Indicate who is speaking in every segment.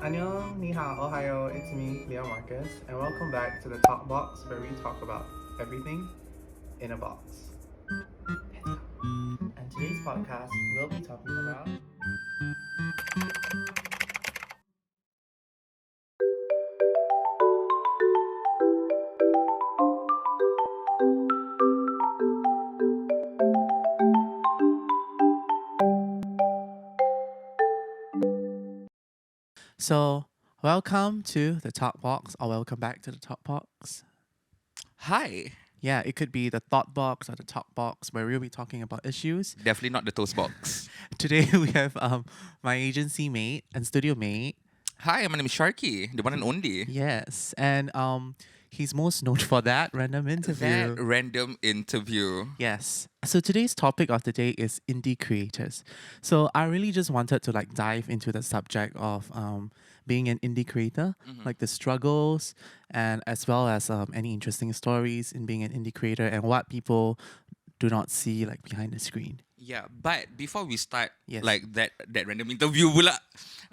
Speaker 1: Annyeong, ni hao, ohayo, it's me, Leo Markcus, and welcome back to the TalkBox where we talk about everything in a box. Let's go. And today's podcast, we'll be talking about So, welcome to the TalkBox, or welcome back to the TalkBox.
Speaker 2: Hi.
Speaker 1: Yeah, it could be the Thought Box or the Talk Box where we'll be talking about issues.
Speaker 2: Definitely not the toast box.
Speaker 1: Today we have my agency mate and studio mate.
Speaker 2: Hi, my name is Sharky, the one and only.
Speaker 1: Yes, and he's most known for that random interview.
Speaker 2: That random interview.
Speaker 1: Yes. So today's topic of the day is indie creators. So I really just wanted to like dive into the subject of being an indie creator, like the struggles, and as well as any interesting stories in being an indie creator and what people do not see like behind the screen.
Speaker 2: Yeah, but before we start,
Speaker 1: Yes.
Speaker 2: like that random interview, pula,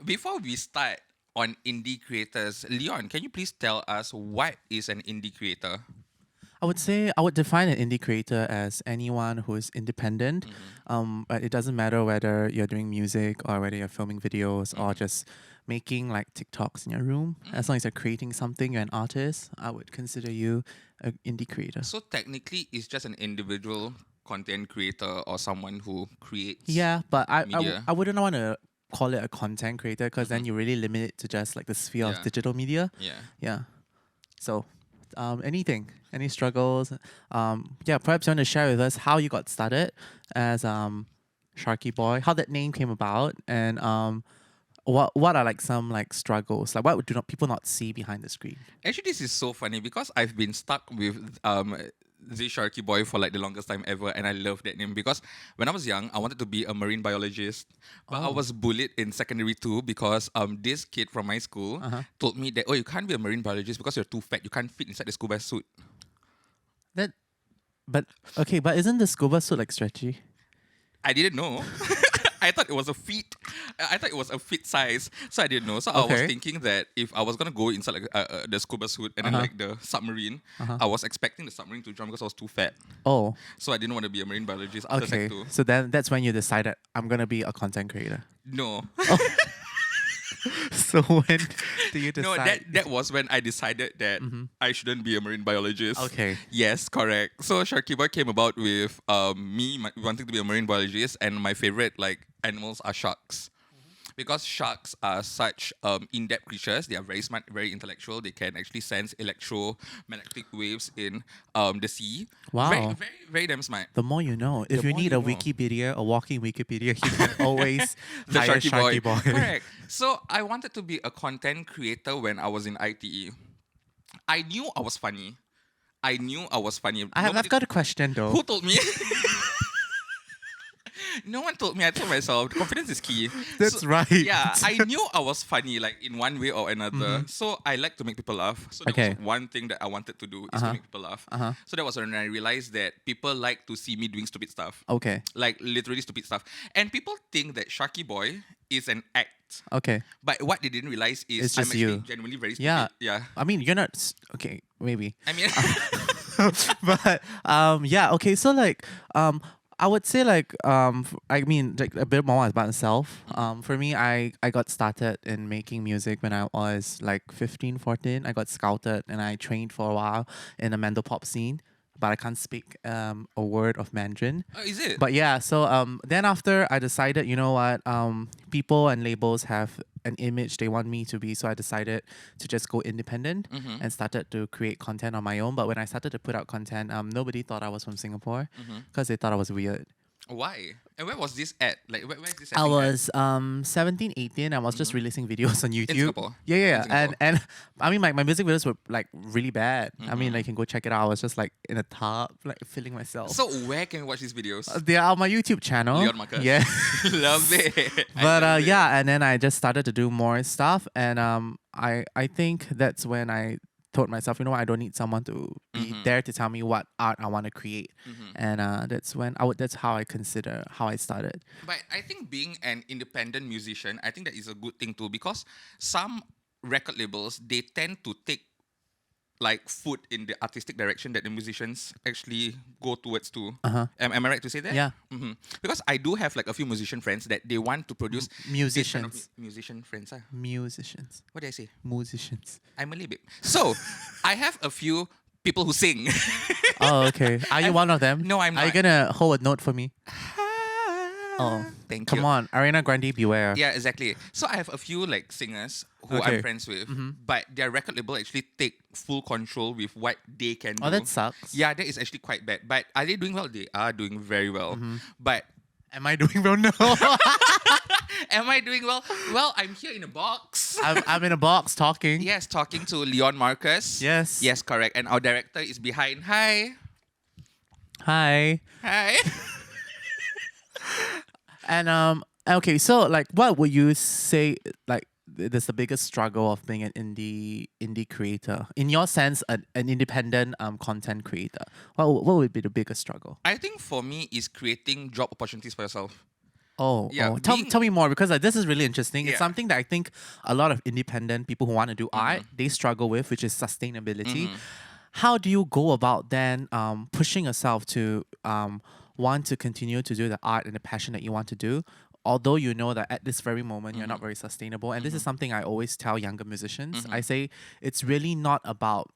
Speaker 2: before we start on indie creators, Leon, can you please tell us what is an indie creator?
Speaker 1: I would say I would define an indie creator as anyone who is independent. But it doesn't matter whether you're doing music or whether you're filming videos or just making like TikToks in your room. As long as you're creating something, you're an artist, I would consider you an indie creator.
Speaker 2: So technically, it's just an individual content creator or someone who creates.
Speaker 1: Yeah, but
Speaker 2: media.
Speaker 1: I wouldn't want to call it a content creator because then you really limit it to just like the sphere of
Speaker 2: Yeah.
Speaker 1: digital media.
Speaker 2: Yeah.
Speaker 1: Yeah. So, any struggles? Yeah, perhaps you want to share with us how you got started as Sharky Boy, how that name came about, and what are like some like struggles? Like what do not people not see behind the screen?
Speaker 2: Actually, this is so funny because I've been stuck with TheSharkyyboyy for like the longest time ever, and I love that name because when I was young, I wanted to be a marine biologist, but I
Speaker 1: Oh.
Speaker 2: was bullied in secondary two because this kid from my school told me that you can't be a marine biologist because you're too fat, you can't fit inside the scuba suit.
Speaker 1: That, but okay, but isn't the scuba suit like stretchy?
Speaker 2: I didn't know. I thought it was a fit. I thought it was a fit size, so I didn't know. So I was
Speaker 1: Okay.
Speaker 2: thinking that if I was gonna go inside like the scuba suit and then like the submarine, I was expecting the submarine to drown because I was too fat.
Speaker 1: Oh,
Speaker 2: So I didn't want to be a marine biologist after
Speaker 1: okay.
Speaker 2: Sec 2.
Speaker 1: So then that's when you decided I'm gonna be a content creator.
Speaker 2: No.
Speaker 1: So when do you
Speaker 2: No,
Speaker 1: decide?
Speaker 2: that was when I decided that I shouldn't be a marine biologist.
Speaker 1: Okay.
Speaker 2: Yes, correct. So Sharky Boy came about with wanting to be a marine biologist, and my favorite like animals are sharks. Because sharks are such in-depth creatures, they are very smart, very intellectual. They can actually sense electromagnetic waves in the sea.
Speaker 1: Wow.
Speaker 2: Very, very, very damn smart.
Speaker 1: The more you know. If
Speaker 2: The
Speaker 1: you
Speaker 2: more
Speaker 1: need
Speaker 2: you
Speaker 1: a
Speaker 2: know.
Speaker 1: Wikipedia, a walking Wikipedia, you can always
Speaker 2: The
Speaker 1: hire
Speaker 2: Sharky Boy.
Speaker 1: Boy.
Speaker 2: Correct. So I wanted to be a content creator when I was in ITE. I knew I was funny.
Speaker 1: I've got a question though.
Speaker 2: Who told me? No one told me. I told myself. Confidence is key.
Speaker 1: That's right.
Speaker 2: Yeah, I knew I was funny, like in one way or another. So I like to make people laugh. So that
Speaker 1: Okay.
Speaker 2: was one thing that I wanted to do is to make people laugh. So that was when I realized that people like to see me doing stupid stuff.
Speaker 1: Okay.
Speaker 2: Like literally stupid stuff. And people think that Sharky Boy is an act.
Speaker 1: Okay.
Speaker 2: But what they didn't realize is
Speaker 1: It's
Speaker 2: I'm
Speaker 1: just
Speaker 2: actually
Speaker 1: you.
Speaker 2: genuinely very stupid.
Speaker 1: Yeah.
Speaker 2: Yeah.
Speaker 1: I mean, you're not okay. Maybe.
Speaker 2: I mean,
Speaker 1: But yeah. Okay. So like I would say like I mean like a bit more about myself. For me, I got started in making music when I was like 15, 14. I got scouted and I trained for a while in the Mandopop scene, but I can't speak a word of Mandarin.
Speaker 2: is it?
Speaker 1: But yeah, so then after I decided, you know what, people and labels have an image they want me to be, so I decided to just go independent and started to create content on my own. But when I started to put out content, nobody thought I was from Singapore because they thought I was weird.
Speaker 2: Why? And where was this at? Like, where is this
Speaker 1: I
Speaker 2: happening at?
Speaker 1: was 17, 18. I was just releasing videos on YouTube.
Speaker 2: Singapore?
Speaker 1: Yeah,
Speaker 2: In
Speaker 1: yeah.
Speaker 2: Singapore.
Speaker 1: And I mean, my music videos were like really bad. I mean, like, you can go check it out. I was just like in a tub, like feeling myself.
Speaker 2: So where can we watch these videos?
Speaker 1: They are on my YouTube channel.
Speaker 2: Leon Markcus.
Speaker 1: Yeah.
Speaker 2: Love it. I
Speaker 1: But
Speaker 2: love it.
Speaker 1: yeah, and then I just started to do more stuff, and I think that's when I told myself, you know what, I don't need someone to be there to tell me what art I want to create. And that's how I consider how I started.
Speaker 2: But I think being an independent musician, I think that is a good thing too, because some record labels, they tend to take like foot in the artistic direction that the musicians actually go towards too. Am I right to say that?
Speaker 1: Yeah.
Speaker 2: Because I do have like a few musician friends that they want to produce this kind of
Speaker 1: Musicians.
Speaker 2: musician friends.
Speaker 1: Musicians.
Speaker 2: What did I say?
Speaker 1: Musicians.
Speaker 2: I'm a little bit. So I have a few people who sing.
Speaker 1: Oh, okay. Are you one of them?
Speaker 2: No, I'm
Speaker 1: Are you
Speaker 2: not.
Speaker 1: gonna hold a note for me? Oh,
Speaker 2: Thank you.
Speaker 1: come on, Ariana Grande, beware.
Speaker 2: Yeah, exactly. So I have a few like singers who
Speaker 1: Okay.
Speaker 2: I'm friends with, but their record label actually take full control with what they can do.
Speaker 1: Oh, that sucks.
Speaker 2: Yeah, that is actually quite bad. But are they doing well? They are doing very well. But
Speaker 1: Am I doing well? No.
Speaker 2: am I doing well? Well, I'm here in a box.
Speaker 1: I'm in a box talking.
Speaker 2: Yes, talking to Leon Markcus.
Speaker 1: Yes.
Speaker 2: Yes, correct. And our director is behind. Hi.
Speaker 1: Hi.
Speaker 2: Hi.
Speaker 1: And okay, so like, what would you say like there's the biggest struggle of being an indie creator in your sense, an independent content creator? What would be the biggest struggle?
Speaker 2: I think for me is creating job opportunities for yourself.
Speaker 1: Oh,
Speaker 2: Yeah,
Speaker 1: oh. Tell me more, because like, this is really interesting. It's
Speaker 2: Yeah.
Speaker 1: something that I think a lot of independent people who want to do art, they struggle with, which is sustainability. How do you go about then pushing yourself to want to continue to do the art and the passion that you want to do, although you know that at this very moment you're not very sustainable? And this is something I always tell younger musicians. I say it's really not about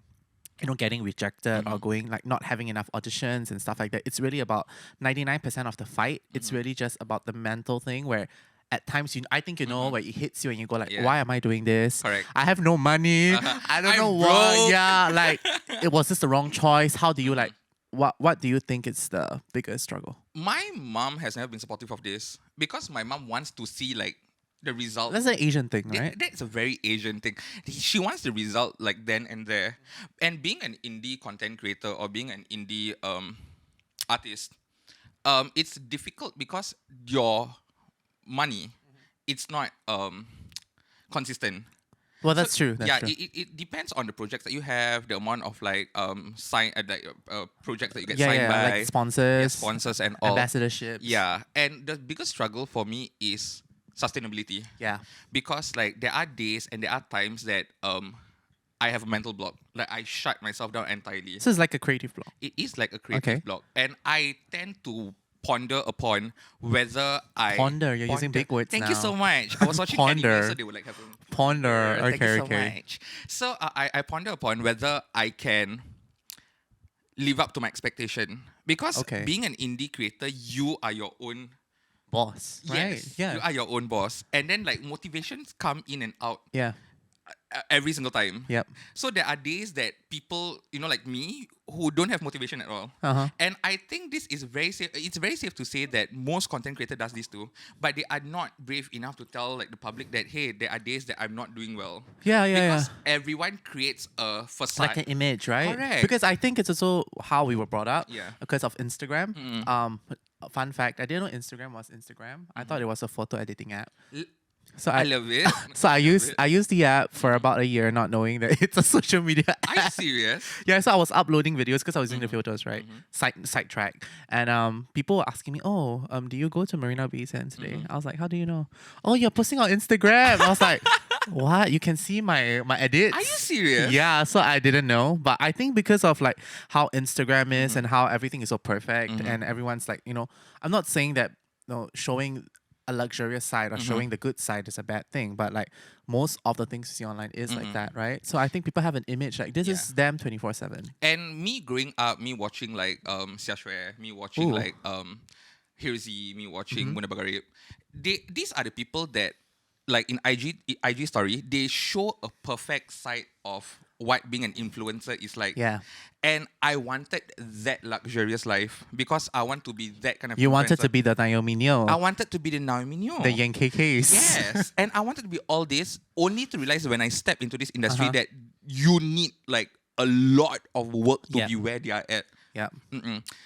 Speaker 1: getting rejected or going like not having enough auditions and stuff like that. It's really about 99% of the fight. It's really just about the mental thing where at times I think where it hits you and you go like,
Speaker 2: Yeah.
Speaker 1: why am I doing this?
Speaker 2: Correct.
Speaker 1: I have no money. I don't
Speaker 2: I'm
Speaker 1: know what.
Speaker 2: broke.
Speaker 1: Yeah, like it was just the wrong choice. How do you like what do you think is the biggest struggle?
Speaker 2: My mom has never been supportive of this because my mom wants to see like the result.
Speaker 1: That's an Asian thing, right?
Speaker 2: That's a very Asian thing. She wants the result like then and there. And being an indie content creator or being an indie artist, it's difficult because your money, it's not consistent.
Speaker 1: Well, that's true. That's
Speaker 2: yeah,
Speaker 1: true.
Speaker 2: it depends on the projects that you have, the amount of like projects that you get
Speaker 1: yeah,
Speaker 2: signed by,
Speaker 1: like sponsors,
Speaker 2: sponsors and all.
Speaker 1: ambassadorships.
Speaker 2: Yeah, and the biggest struggle for me is sustainability.
Speaker 1: Yeah.
Speaker 2: Because like there are days and there are times that I have a mental block. Like I shut myself down entirely.
Speaker 1: So it's like a creative block.
Speaker 2: It is like a creative
Speaker 1: Okay.
Speaker 2: block, and I tend to ponder upon whether I
Speaker 1: Ponder. You're using big words
Speaker 2: Thank
Speaker 1: now.
Speaker 2: you so much. I was watching
Speaker 1: Ponder.
Speaker 2: anime, so they were like having
Speaker 1: Ponder.
Speaker 2: Thank
Speaker 1: Okay,
Speaker 2: you so
Speaker 1: okay.
Speaker 2: much. So I ponder upon whether I can live up to my expectation. Because
Speaker 1: Okay.
Speaker 2: being an indie creator, you are your own
Speaker 1: Boss. Right.
Speaker 2: yes,
Speaker 1: Yeah.
Speaker 2: you are your own boss. And then like motivations come in and out
Speaker 1: Yeah.
Speaker 2: every single time.
Speaker 1: Yep.
Speaker 2: So there are days that people, like me, who don't have motivation at all.
Speaker 1: Uh-huh.
Speaker 2: And I think this is very safe. It's very safe to say that most content creator does this too, but they are not brave enough to tell like the public that hey, there are days that I'm not doing well.
Speaker 1: Yeah, yeah,
Speaker 2: Because
Speaker 1: yeah.
Speaker 2: everyone creates a facade.
Speaker 1: Like an image, right?
Speaker 2: Correct.
Speaker 1: Because I think it's also how we were brought up.
Speaker 2: Yeah.
Speaker 1: Because of Instagram. Fun fact: I didn't know Instagram was Instagram. I thought it was a photo editing app. So
Speaker 2: I love it.
Speaker 1: So I used
Speaker 2: it.
Speaker 1: the app for about a year, not knowing that it's a social media app.
Speaker 2: Are you serious?
Speaker 1: Yeah, so I was uploading videos because I was using the filters, right? Sidetrack. And people were asking me, oh, do you go to Marina Bay Sands today? I was like, how do you know? Oh, you're posting on Instagram. I was like, what? You can see my edits.
Speaker 2: Are you serious?
Speaker 1: Yeah, so I didn't know. But I think because of like how Instagram is and how everything is so perfect and everyone's like, I'm not saying that showing a luxurious side or showing the good side is a bad thing, but like most of the things you see online is like that, right? So I think people have an image like this is them 24/7.
Speaker 2: And me growing up, me watching like Xia Xue, me watching
Speaker 1: Ooh.
Speaker 2: like Hirzi, me watching Muna Bagarib, these are the people that like in IG story, they show a perfect side of what being an influencer is like.
Speaker 1: Yeah.
Speaker 2: And I wanted that luxurious life because I want to be that kind of
Speaker 1: You wanted
Speaker 2: influencer.
Speaker 1: to be the Naomi Neo,
Speaker 2: I wanted to be the Naomi Neo.
Speaker 1: the Yang KKs.
Speaker 2: Yes. And I wanted to be all this only to realize when I step into this industry that you need like a lot of work to
Speaker 1: Yeah.
Speaker 2: be where they are at.
Speaker 1: Yeah.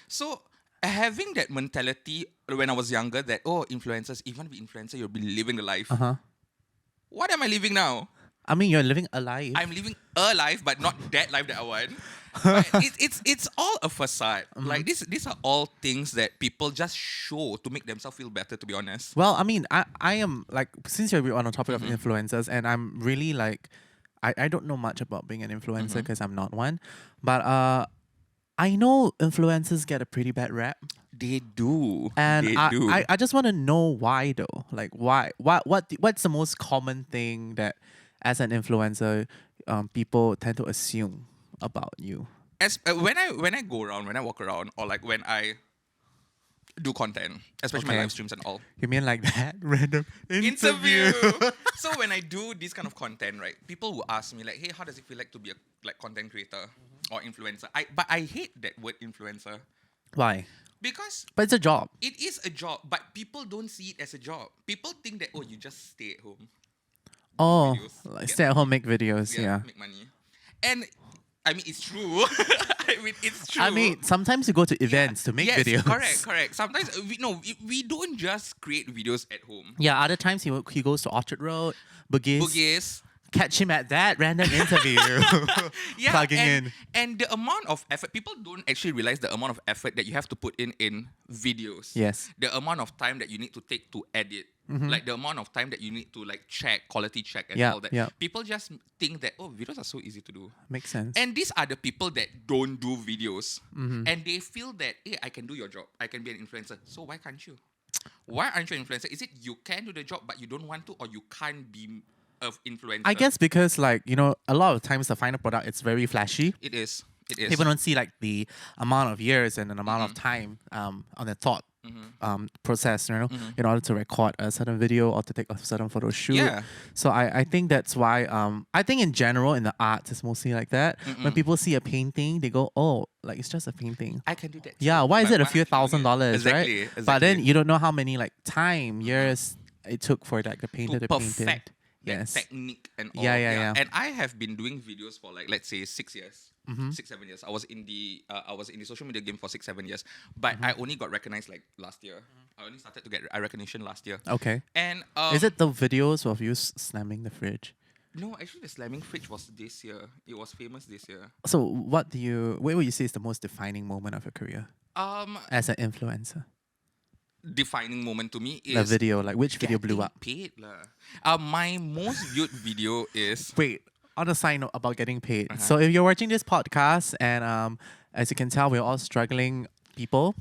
Speaker 2: So having that mentality when I was younger that, influencers, if you want to be influencer, you'll be living the life. What am I living now?
Speaker 1: I mean, you're living a life.
Speaker 2: I'm living a life, but not that life that I want. But it's all a facade. Like these are all things that people just show to make themselves feel better. To be honest.
Speaker 1: Well, I mean, I am like, since you're on the topic of influencers, and I'm really like, I don't know much about being an influencer because I'm not one, but I know influencers get a pretty bad rap.
Speaker 2: They do.
Speaker 1: And
Speaker 2: They
Speaker 1: I,
Speaker 2: do.
Speaker 1: I just want to know why though. Like why? What's the most common thing that as an influencer, people tend to assume about you?
Speaker 2: As when I go around, when I walk around, or like when I do content, especially my
Speaker 1: Okay.
Speaker 2: live streams and all.
Speaker 1: You mean like that random
Speaker 2: Interview. So when I do this kind of content, right, people will ask me like, "Hey, how does it feel like to be a like content creator or influencer?" But I hate that word influencer
Speaker 1: Why?
Speaker 2: because
Speaker 1: But it's a job.
Speaker 2: it is a job, but people don't see it as a job. People think that you just stay at home,
Speaker 1: Oh,
Speaker 2: videos,
Speaker 1: like
Speaker 2: get
Speaker 1: stay at home, make videos. Yeah.
Speaker 2: make money, and I mean it's true. I mean it's true.
Speaker 1: I mean, sometimes you go to events to make
Speaker 2: yes,
Speaker 1: videos.
Speaker 2: correct. Sometimes we don't just create videos at home.
Speaker 1: Yeah, other times he goes to Orchard Road, Bugis.
Speaker 2: Bugis.
Speaker 1: Catch him at that random interview.
Speaker 2: Yeah,
Speaker 1: Plugging
Speaker 2: and,
Speaker 1: in.
Speaker 2: and the amount of effort, people don't actually realize the amount of effort that you have to put in videos.
Speaker 1: Yes.
Speaker 2: The amount of time that you need to take to edit. Like the amount of time that you need to like check, quality check and
Speaker 1: Yeah,
Speaker 2: all that.
Speaker 1: yeah.
Speaker 2: People just think that, videos are so easy to do.
Speaker 1: Makes sense.
Speaker 2: And these are the people that don't do videos. And they feel that, hey, I can do your job. I can be an influencer. So why can't you? Why aren't you an influencer? Is it you can do the job but you don't want to, or you can't be an influencer?
Speaker 1: I guess because like, a lot of times the final product it's very flashy.
Speaker 2: It is. It is.
Speaker 1: People don't see like the amount of years and an amount of time on the thought process, in order to record a certain video or to take a certain photo shoot.
Speaker 2: Yeah.
Speaker 1: So I think that's why I think in general in the arts it's mostly like that. When people see a painting, they go, oh, like it's just a painting.
Speaker 2: I can do that.
Speaker 1: Yeah,
Speaker 2: too,
Speaker 1: why is
Speaker 2: but
Speaker 1: it a
Speaker 2: why
Speaker 1: few
Speaker 2: aren't you doing
Speaker 1: $1,000s,
Speaker 2: it? Exactly,
Speaker 1: right? But then
Speaker 2: exactly.
Speaker 1: you don't know how many like years it took for like the painter to paint it.
Speaker 2: perfect that
Speaker 1: Yes.
Speaker 2: technique and all.
Speaker 1: Yeah.
Speaker 2: And I have been doing videos for like let's say 6 years. 6-7 years. I was in the social media game for 6-7 years, but I only got recognized like last year. I only started to get recognition last year.
Speaker 1: Okay.
Speaker 2: And
Speaker 1: Is it the videos of you slamming the fridge?
Speaker 2: no? Actually, the slamming fridge was this year. It was famous this year.
Speaker 1: So what would you say is the most defining moment of your career as an influencer?
Speaker 2: Defining moment to me is
Speaker 1: The video, like which video blew
Speaker 2: getting
Speaker 1: up?
Speaker 2: paid lah. My most viewed video is
Speaker 1: Wait, on a side note about getting paid. So if you're watching this podcast and as you can tell, we're all struggling people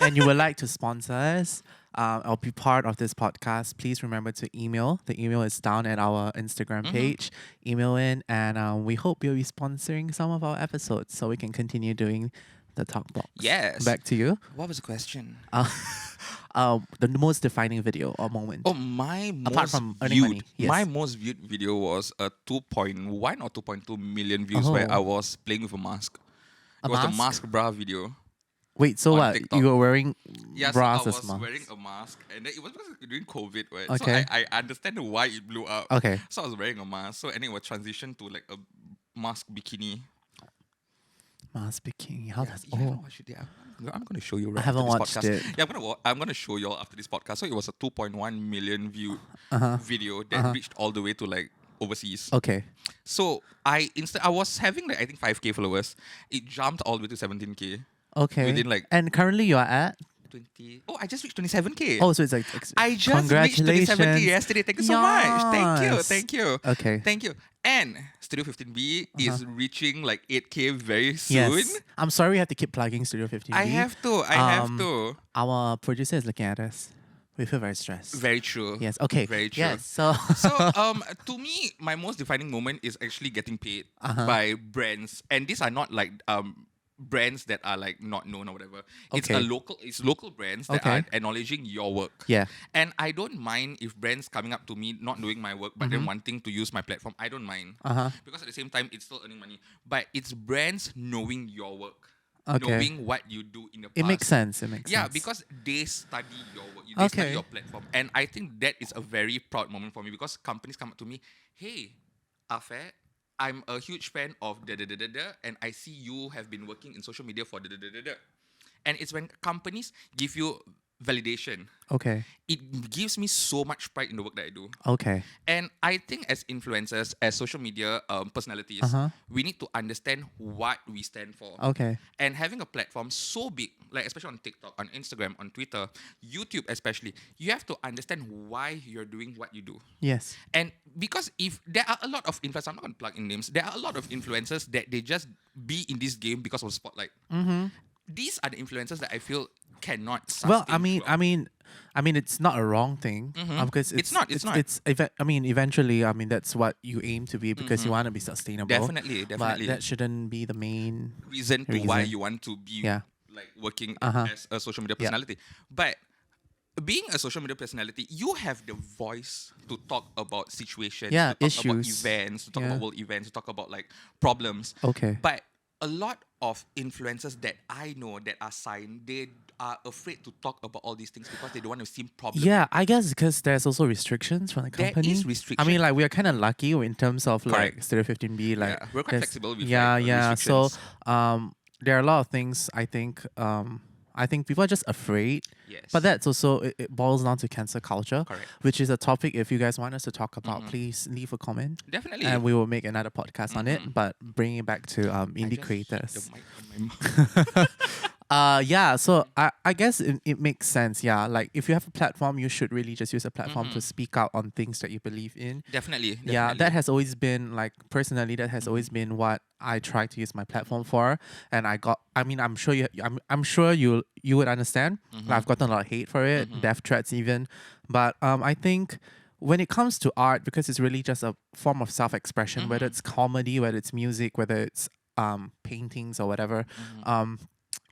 Speaker 1: and you would like to sponsor us or be part of this podcast, please remember to email. The email is down at our Instagram page. Email in and we hope you'll be sponsoring some of our episodes so we can continue doing the TalkBox.
Speaker 2: Yes.
Speaker 1: Back to you.
Speaker 2: What was the question?
Speaker 1: The most defining video or moment.
Speaker 2: Oh, my
Speaker 1: Apart
Speaker 2: most
Speaker 1: from earning
Speaker 2: viewed,
Speaker 1: money, yes.
Speaker 2: my most viewed video was a 2.1 or 2.2 million views where
Speaker 1: Oh.
Speaker 2: I was playing with a mask.
Speaker 1: A
Speaker 2: It was the
Speaker 1: mask?
Speaker 2: mask bra video.
Speaker 1: Wait, so
Speaker 2: on
Speaker 1: what?
Speaker 2: TikTok.
Speaker 1: You were wearing
Speaker 2: Yeah,
Speaker 1: bras
Speaker 2: so I
Speaker 1: as
Speaker 2: was
Speaker 1: masks?
Speaker 2: wearing a mask, and then it was because during COVID, right?
Speaker 1: Okay.
Speaker 2: So I understand why it blew up.
Speaker 1: Okay.
Speaker 2: So I was wearing a mask, so and it was transitioned to like a mask bikini.
Speaker 1: Mask bikini. How does?
Speaker 2: You haven't watched it yet. I'm going to show you right
Speaker 1: haven't
Speaker 2: after
Speaker 1: watched
Speaker 2: this podcast.
Speaker 1: it.
Speaker 2: Yeah, I'm going to show you all after this podcast. So it was a 2.1 million view video that reached all the way to like overseas.
Speaker 1: Okay.
Speaker 2: So I was having like I think 5K followers. It jumped all the way to 17K.
Speaker 1: Okay.
Speaker 2: Within, like-
Speaker 1: and currently you are at?
Speaker 2: 20. Oh, I just reached 27K.
Speaker 1: Oh, so it's like
Speaker 2: I just reached
Speaker 1: congratulations.
Speaker 2: 27K yesterday. Thank you so much.
Speaker 1: Yes.
Speaker 2: Thank you.
Speaker 1: Okay.
Speaker 2: Thank you. And Studio 15B is reaching like 8K very soon.
Speaker 1: Yes. I'm sorry we have to keep plugging Studio 15B.
Speaker 2: I have to.
Speaker 1: Our producer is looking at us. We feel very stressed.
Speaker 2: Very true.
Speaker 1: Yes. Okay.
Speaker 2: Very true.
Speaker 1: Yes. So.
Speaker 2: So to me, my most defining moment is actually getting paid by brands, and these are not like brands that are like not known or whatever.
Speaker 1: Okay.
Speaker 2: It's local brands that
Speaker 1: Okay.
Speaker 2: are acknowledging your work.
Speaker 1: Yeah.
Speaker 2: And I don't mind if brands coming up to me not knowing my work but then wanting to use my platform. I don't mind. Because at the same time it's still earning money. But it's brands knowing your work.
Speaker 1: Okay.
Speaker 2: Knowing what you do in the past.
Speaker 1: It makes sense. It makes
Speaker 2: Yeah,
Speaker 1: sense.
Speaker 2: because they study your work. They study
Speaker 1: Okay.
Speaker 2: your platform. And I think that is a very proud moment for me because companies come up to me, hey, Afet, I'm a huge fan of and I see you have been working in social media for and it's when companies give you validation.
Speaker 1: Okay.
Speaker 2: It gives me so much pride in the work that I do.
Speaker 1: Okay.
Speaker 2: And I think as influencers, as social media personalities,
Speaker 1: Uh-huh.
Speaker 2: we need to understand what we stand for.
Speaker 1: Okay.
Speaker 2: And having a platform so big, like especially on TikTok, on Instagram, on Twitter, YouTube especially, you have to understand why you're doing what you do.
Speaker 1: Yes.
Speaker 2: And because if there are a lot of influencers, I'm not going to plug in names, there are a lot of influencers that they just be in this game because of spotlight. These are the influencers that I feel cannot sustain.
Speaker 1: Well,
Speaker 2: throughout.
Speaker 1: I mean, it's not a wrong thing because
Speaker 2: It's not.
Speaker 1: eventually, I mean, that's what you aim to be because you want to be sustainable.
Speaker 2: Definitely.
Speaker 1: But that shouldn't be the main
Speaker 2: reason to why you want to be like working as a social media personality. But being a social media personality, you have the voice to talk about situations, to talk
Speaker 1: issues.
Speaker 2: about events, to talk about world events, to talk about like problems.
Speaker 1: Okay.
Speaker 2: But a lot of influencers that I know that are signed, they are afraid to talk about all these things because they don't want to seem problematic.
Speaker 1: Yeah, I guess because there's also restrictions from the
Speaker 2: There
Speaker 1: company.
Speaker 2: is
Speaker 1: I
Speaker 2: restriction.
Speaker 1: mean, like we are kind of lucky in terms of like
Speaker 2: Correct.
Speaker 1: Stereo 15B. Like
Speaker 2: Yeah, we're quite
Speaker 1: there's-
Speaker 2: flexible with
Speaker 1: yeah,
Speaker 2: like,
Speaker 1: yeah. So
Speaker 2: restrictions.
Speaker 1: there are a lot of things I think people are just afraid.
Speaker 2: Yes.
Speaker 1: But that's also it boils down to cancel culture,
Speaker 2: Correct.
Speaker 1: which is a topic. If you guys want us to talk about, please leave a comment.
Speaker 2: Definitely.
Speaker 1: And we will make another podcast on it. But bringing it back to indie creators. Yeah, so I guess it makes sense. Yeah, like if you have a platform, you should really just use a platform to speak out on things that you believe in.
Speaker 2: Definitely.
Speaker 1: Yeah, that has always been like personally, that has always been what I try to use my platform for. And I'm sure I'm sure you would understand. I've gotten a lot of hate for it, death threats even. But I think when it comes to art, because it's really just a form of self-expression, whether it's comedy, whether it's music, whether it's paintings or whatever,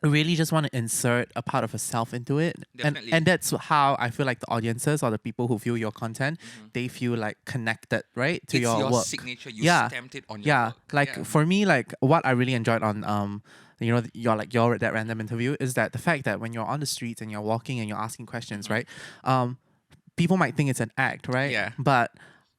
Speaker 1: I really just want to insert a part of yourself into it.
Speaker 2: Definitely.
Speaker 1: And that's how I feel like the audiences or the people who view your content, they feel like connected, right? To
Speaker 2: it's your
Speaker 1: work.
Speaker 2: signature. You
Speaker 1: Yeah.
Speaker 2: stamped it on your work.
Speaker 1: Like for me, like what I really enjoyed on your that random interview is that the fact that when you're on the streets and you're walking and you're asking questions, right? People might think it's an act, right?
Speaker 2: Yeah.
Speaker 1: But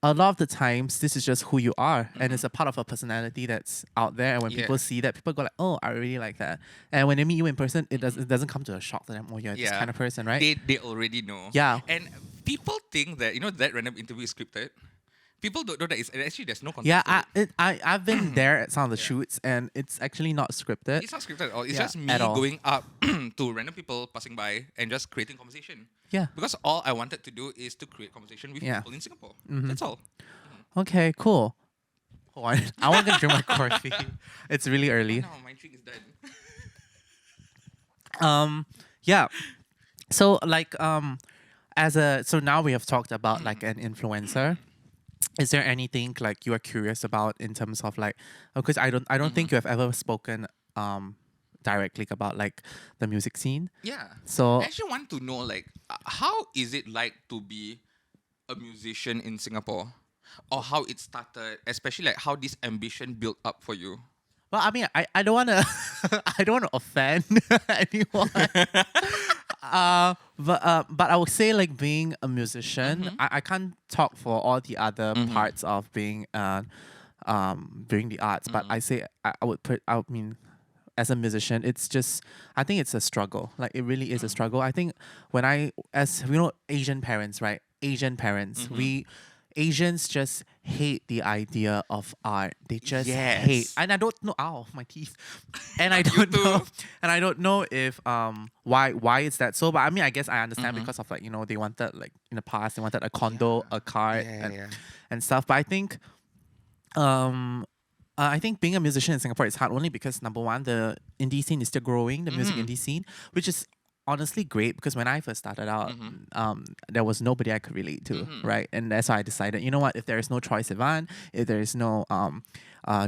Speaker 1: a lot of the times, this is just who you are, and it's a part of a personality that's out there. And when people see that, people go like, "Oh, I really like that." And when they meet you in person, it doesn't come to a shock to them. Oh, you're this kind of person, right?
Speaker 2: They already know.
Speaker 1: Yeah.
Speaker 2: And people think that that random interview is scripted. People don't know that actually there's no context.
Speaker 1: Yeah, I've been there at some of the shoots, and it's actually not scripted.
Speaker 2: It's not scripted at all. It's
Speaker 1: Yeah,
Speaker 2: just me
Speaker 1: at all.
Speaker 2: going up to random people passing by and just creating conversation.
Speaker 1: Yeah.
Speaker 2: Because all I wanted to do is to create conversation with people in Singapore. That's all.
Speaker 1: Okay, cool. Hold on. I want to drink my coffee. It's really early.
Speaker 2: No, my drink is done.
Speaker 1: Yeah. So like so now we have talked about like an influencer. Is there anything like you are curious about in terms of like, because I don't think you have ever spoken directly about like the music scene.
Speaker 2: Yeah.
Speaker 1: So
Speaker 2: I actually want to know like how is it like to be a musician in Singapore? Or how it started, especially like how this ambition built up for you.
Speaker 1: well, I mean, I don't wanna I don't wanna offend anyone. But I would say like being a musician, I can't talk for all the other parts of being doing the arts, but I say I mean as a musician, it's just I think it's a struggle. Like it really is a struggle. I think when as you know, Asian parents, right? Asian parents, Asians just hate the idea of art. They just hate, and I don't know. Ow, my teeth. And I don't know. And I don't know if why is that so. But I mean, I guess I understand because of like they wanted like in the past they wanted a condo, a car, and stuff. But I think being a musician in Singapore is hard only because number one, the indie scene is still growing, the music indie scene, which is honestly great because when I first started out, there was nobody I could relate to, right? And that's why I decided, you know what, if there is no Troye Sivan, if there is no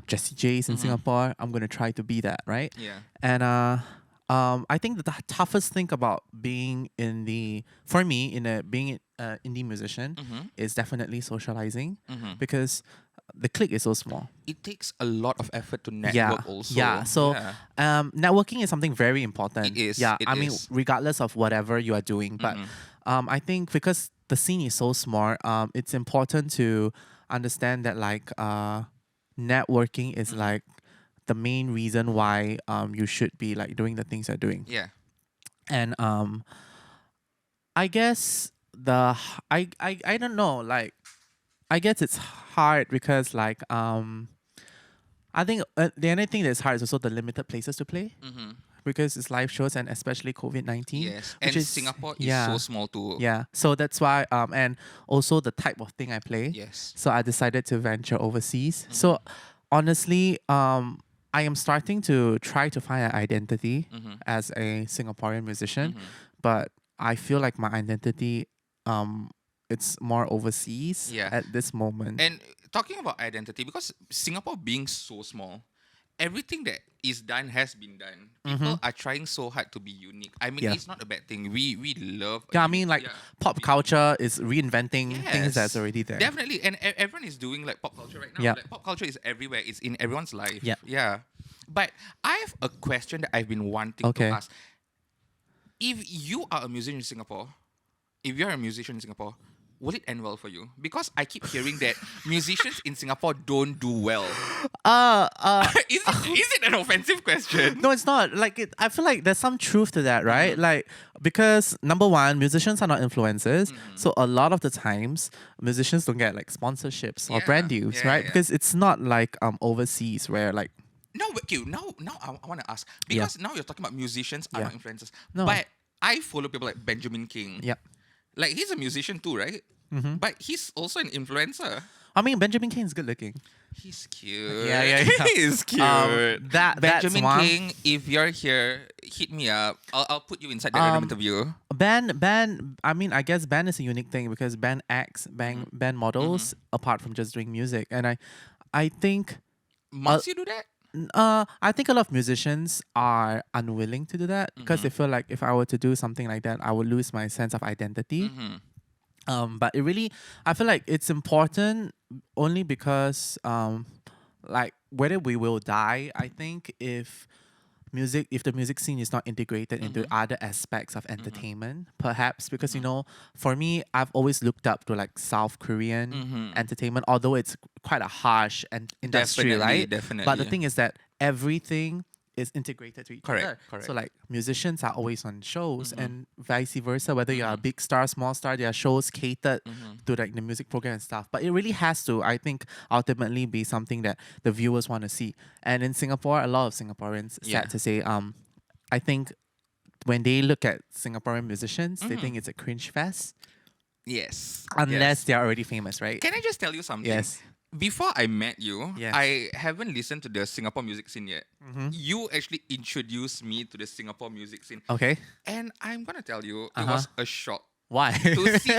Speaker 1: Jessie J's in Singapore, I'm gonna try to be that, right?
Speaker 2: Yeah.
Speaker 1: And I think that the toughest thing about being being an indie musician is definitely socializing because the clique is so small.
Speaker 2: It takes a lot of effort to network also.
Speaker 1: Yeah. So networking is something very important.
Speaker 2: It is.
Speaker 1: Yeah.
Speaker 2: It
Speaker 1: I mean,
Speaker 2: is.
Speaker 1: regardless of whatever you are doing. But I think because the scene is so small, it's important to understand that like networking is like the main reason why you should be like doing the things you're doing.
Speaker 2: Yeah.
Speaker 1: And I guess I don't know. Like, I guess it's hard because I think the only thing that's hard is also the limited places to play
Speaker 2: Mm-hmm.
Speaker 1: because it's live shows and especially COVID-19,
Speaker 2: Yes,
Speaker 1: which
Speaker 2: and
Speaker 1: is
Speaker 2: Singapore is so
Speaker 1: yeah.
Speaker 2: small too.
Speaker 1: Yeah, so that's why and also the type of thing I play.
Speaker 2: Yes.
Speaker 1: So I decided to venture overseas.
Speaker 2: Mm-hmm.
Speaker 1: So honestly, I am starting to try to find an identity
Speaker 2: Mm-hmm.
Speaker 1: as a Singaporean musician,
Speaker 2: Mm-hmm.
Speaker 1: but I feel like my identity it's more overseas
Speaker 2: Yeah.
Speaker 1: at this moment.
Speaker 2: And talking about identity, because Singapore being so small, everything that is done has been done. People are trying so hard to be unique. I mean,
Speaker 1: Yeah.
Speaker 2: it's not a bad thing. We love.
Speaker 1: Yeah, I mean, like pop
Speaker 2: being
Speaker 1: culture is reinventing
Speaker 2: unique.
Speaker 1: things that's
Speaker 2: Yes,
Speaker 1: already there.
Speaker 2: definitely, and everyone is doing like pop culture right now.
Speaker 1: Yeah.
Speaker 2: Like pop culture is everywhere. It's in everyone's life.
Speaker 1: Yeah.
Speaker 2: Yeah. But I have a question that I've been wanting
Speaker 1: Okay.
Speaker 2: to ask. If you are a musician in Singapore, if you're a musician in Singapore, will it end well for you? Because I keep hearing that musicians in Singapore don't do well. Is it an offensive question?
Speaker 1: No, it's not. Like I feel like there's some truth to that, right?
Speaker 2: Mm-hmm.
Speaker 1: Like because number one, musicians are not influencers, so a lot of the times musicians don't get like sponsorships or
Speaker 2: Yeah,
Speaker 1: brand deals,
Speaker 2: yeah,
Speaker 1: right?
Speaker 2: yeah.
Speaker 1: Because it's not like overseas where like
Speaker 2: No, but okay, now I want to ask.
Speaker 1: Yeah.
Speaker 2: Because now you're talking about musicians are
Speaker 1: Yeah.
Speaker 2: not influencers.
Speaker 1: No.
Speaker 2: But I follow people like Benjamin King.
Speaker 1: yeah.
Speaker 2: Like he's a musician too, right?
Speaker 1: Mm-hmm.
Speaker 2: But he's also an influencer.
Speaker 1: I mean, Benjamin King is good looking.
Speaker 2: He's cute.
Speaker 1: Yeah, yeah, yeah.
Speaker 2: He's cute.
Speaker 1: That's
Speaker 2: Benjamin
Speaker 1: one.
Speaker 2: King, if you're here, hit me up. I'll put you inside the random interview.
Speaker 1: Band. I mean, I guess band is a unique thing because band acts, band models apart from just doing music, and I think.
Speaker 2: Must you do that?
Speaker 1: I think a lot of musicians are unwilling to do that because they feel like if I were to do something like that, I would lose my sense of identity. But it really, I feel like it's important only because, like, whether we will die, I think if the music scene is not integrated into other aspects of entertainment, perhaps because for me, I've always looked up to like South Korean entertainment, although it's quite a harsh industry,
Speaker 2: Definitely,
Speaker 1: right?
Speaker 2: definitely.
Speaker 1: But the thing is that everything is integrated to each
Speaker 2: Correct,
Speaker 1: other.
Speaker 2: correct.
Speaker 1: So like musicians are always on shows and vice versa. Whether you're a big star, small star, there are shows catered to like the music program and stuff. But it really has to, I think, ultimately be something that the viewers want to see. And in Singapore, a lot of Singaporeans, sad to say, I think when they look at Singaporean musicians, they think it's a cringe fest.
Speaker 2: Yes.
Speaker 1: Unless
Speaker 2: yes.
Speaker 1: they're already famous, right?
Speaker 2: Can I just tell you something?
Speaker 1: Yes.
Speaker 2: Before I met you,
Speaker 1: Yes.
Speaker 2: I haven't listened to the Singapore music scene yet. You actually introduced me to the Singapore music scene.
Speaker 1: Okay.
Speaker 2: And I'm going to tell you, it was a shock.
Speaker 1: Why?
Speaker 2: To see,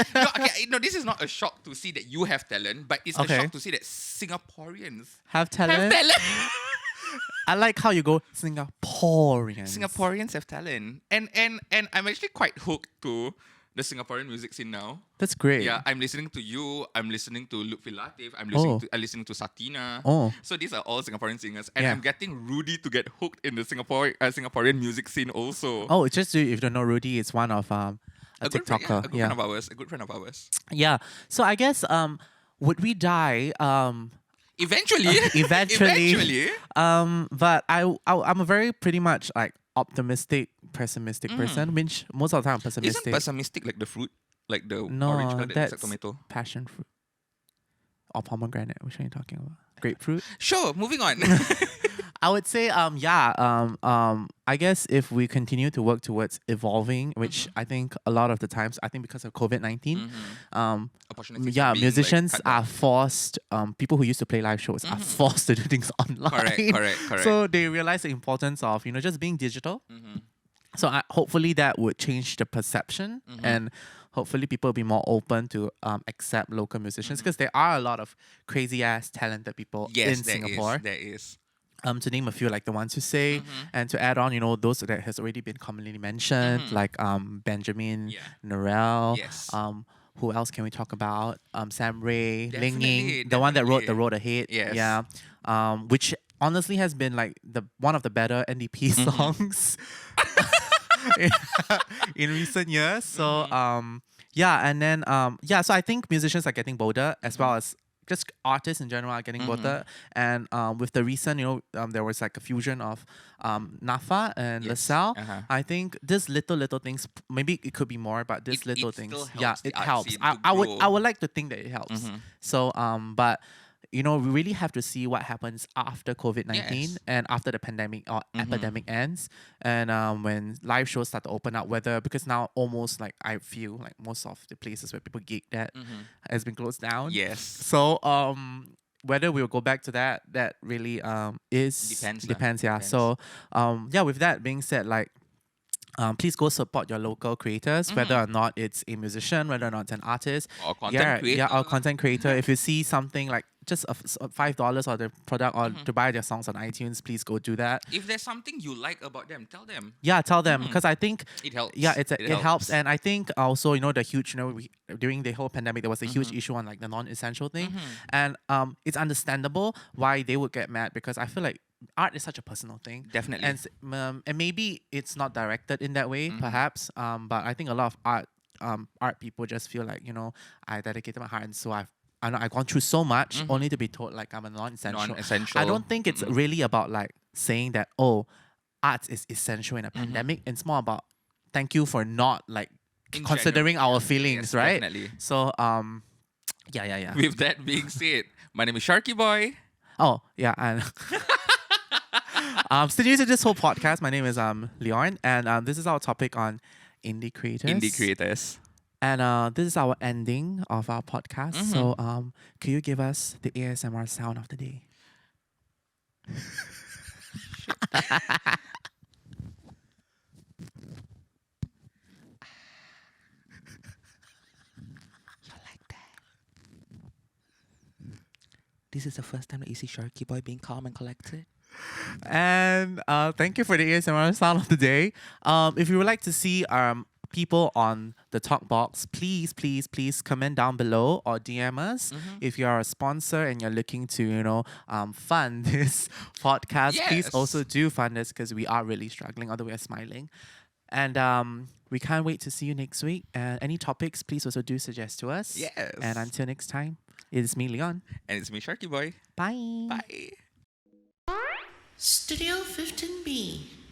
Speaker 2: no, this is not a shock to see that you have talent, but it's a
Speaker 1: Okay.
Speaker 2: shock to see that Singaporeans
Speaker 1: Have talent?
Speaker 2: have talent.
Speaker 1: I like how you go Singaporeans.
Speaker 2: Singaporeans have talent, and I'm actually quite hooked to the Singaporean music scene now.
Speaker 1: That's great.
Speaker 2: Yeah, I'm listening to you. I'm listening to Lutfi Latif. I'm listening to Satina.
Speaker 1: Oh.
Speaker 2: So these are all Singaporean singers, and
Speaker 1: Yeah.
Speaker 2: I'm getting Rudy to get hooked in the Singaporean music scene also.
Speaker 1: Oh, it's just if you don't know, Rudy is one of a
Speaker 2: good friend,
Speaker 1: TikToker.
Speaker 2: a good friend of ours. A good friend of ours.
Speaker 1: Yeah. So I guess would we die?
Speaker 2: Eventually.
Speaker 1: Eventually. But I'm a very pretty much like optimistic, pessimistic person. Which most of the time I'm pessimistic.
Speaker 2: Isn't pessimistic like the fruit, like the
Speaker 1: No,
Speaker 2: orange color that looks like
Speaker 1: that's
Speaker 2: tomato?
Speaker 1: passion fruit or pomegranate. Which one are you talking about? Grapefruit.
Speaker 2: Sure. Moving on.
Speaker 1: I would say, I guess if we continue to work towards evolving, which I think a lot of the times, I think because of COVID-19,
Speaker 2: Opportunities
Speaker 1: yeah,
Speaker 2: are being,
Speaker 1: musicians
Speaker 2: like, cut down.
Speaker 1: are forced, people who used to play live shows are forced to do things online.
Speaker 2: Correct.
Speaker 1: So they realize the importance of, just being digital. So hopefully that would change the perception and hopefully people will be more open to accept local musicians because there are a lot of crazy ass talented people
Speaker 2: Yes,
Speaker 1: in Singapore.
Speaker 2: There is.
Speaker 1: To name a few, like the ones you say, and to add on, those that has already been commonly mentioned, like Benjamin,
Speaker 2: Yeah.
Speaker 1: Narelle.
Speaker 2: Yes.
Speaker 1: Who else can we talk about? Sam Ray, Ling
Speaker 2: Definitely,
Speaker 1: Ying, the one that wrote The
Speaker 2: definitely.
Speaker 1: Road Ahead.
Speaker 2: Yes.
Speaker 1: Yeah. Which honestly has been like one of the better NDP songs in recent years. So yeah, and then so I think musicians are getting bolder as well as just artists in general are getting voted. And with the recent, there was like a fusion of Nafa and
Speaker 2: Yes.
Speaker 1: LaSalle.
Speaker 2: Uh-huh.
Speaker 1: I think this little things, maybe it could be more, but this
Speaker 2: It
Speaker 1: little
Speaker 2: still
Speaker 1: things,
Speaker 2: helps the
Speaker 1: it
Speaker 2: art
Speaker 1: helps.
Speaker 2: scene
Speaker 1: I,
Speaker 2: to
Speaker 1: I would
Speaker 2: grow.
Speaker 1: I would like to think that it helps. So but we really have to see what happens after COVID-19
Speaker 2: Yes.
Speaker 1: and after the pandemic or epidemic ends, and when live shows start to open up, because now almost like I feel like most of the places where people gig that has been closed down.
Speaker 2: Yes.
Speaker 1: So whether we'll go back to that really
Speaker 2: Depends.
Speaker 1: depends. Yeah.
Speaker 2: Depends.
Speaker 1: So with that being said, like please go support your local creators, whether or not it's a musician, whether or not it's an artist.
Speaker 2: Or content creator.
Speaker 1: Yeah, or content creator. If you see something like just $5 or the product or to buy their songs on iTunes, please go do that.
Speaker 2: If there's something you like about them, tell them.
Speaker 1: Yeah, tell them, because I think
Speaker 2: It helps.
Speaker 1: yeah, it
Speaker 2: helps.
Speaker 1: helps. And I think also the huge during the whole pandemic there was a huge issue on like the non-essential thing, and it's understandable why they would get mad, because I feel like art is such a personal thing.
Speaker 2: Definitely.
Speaker 1: And maybe it's not directed in that way, perhaps. But I think a lot of art people just feel like I dedicated my heart, and so I've gone through so much only to be told like I'm a non-essential.
Speaker 2: Non-essential.
Speaker 1: I don't think it's really about like saying that art is essential in a pandemic. It's more about thank you for not like
Speaker 2: In
Speaker 1: considering
Speaker 2: general,
Speaker 1: our
Speaker 2: yes,
Speaker 1: feelings, right?
Speaker 2: Definitely.
Speaker 1: So yeah.
Speaker 2: With that being said, my name is Sharky Boy.
Speaker 1: Oh yeah, and still new to this whole podcast. My name is Leon, and this is our topic on indie creators.
Speaker 2: Indie creators.
Speaker 1: And this is our ending of our podcast. So could you give us the ASMR sound of the day?
Speaker 2: This is the first time that you see Sharky Boy being calm and collected.
Speaker 1: And thank you for the ASMR sound of the day. If you would like to see people on the TalkBox, please comment down below or DM us. If you are a sponsor and you're looking to fund this podcast, please
Speaker 2: Yes.
Speaker 1: also do fund us, because we are really struggling, although we are smiling. And we can't wait to see you next week. Any topics, please also do suggest to us.
Speaker 2: Yes.
Speaker 1: And until next time, it is me, Leon.
Speaker 2: And it's me, Sharky Boy.
Speaker 1: Bye.
Speaker 2: Bye.
Speaker 3: Studio 15B.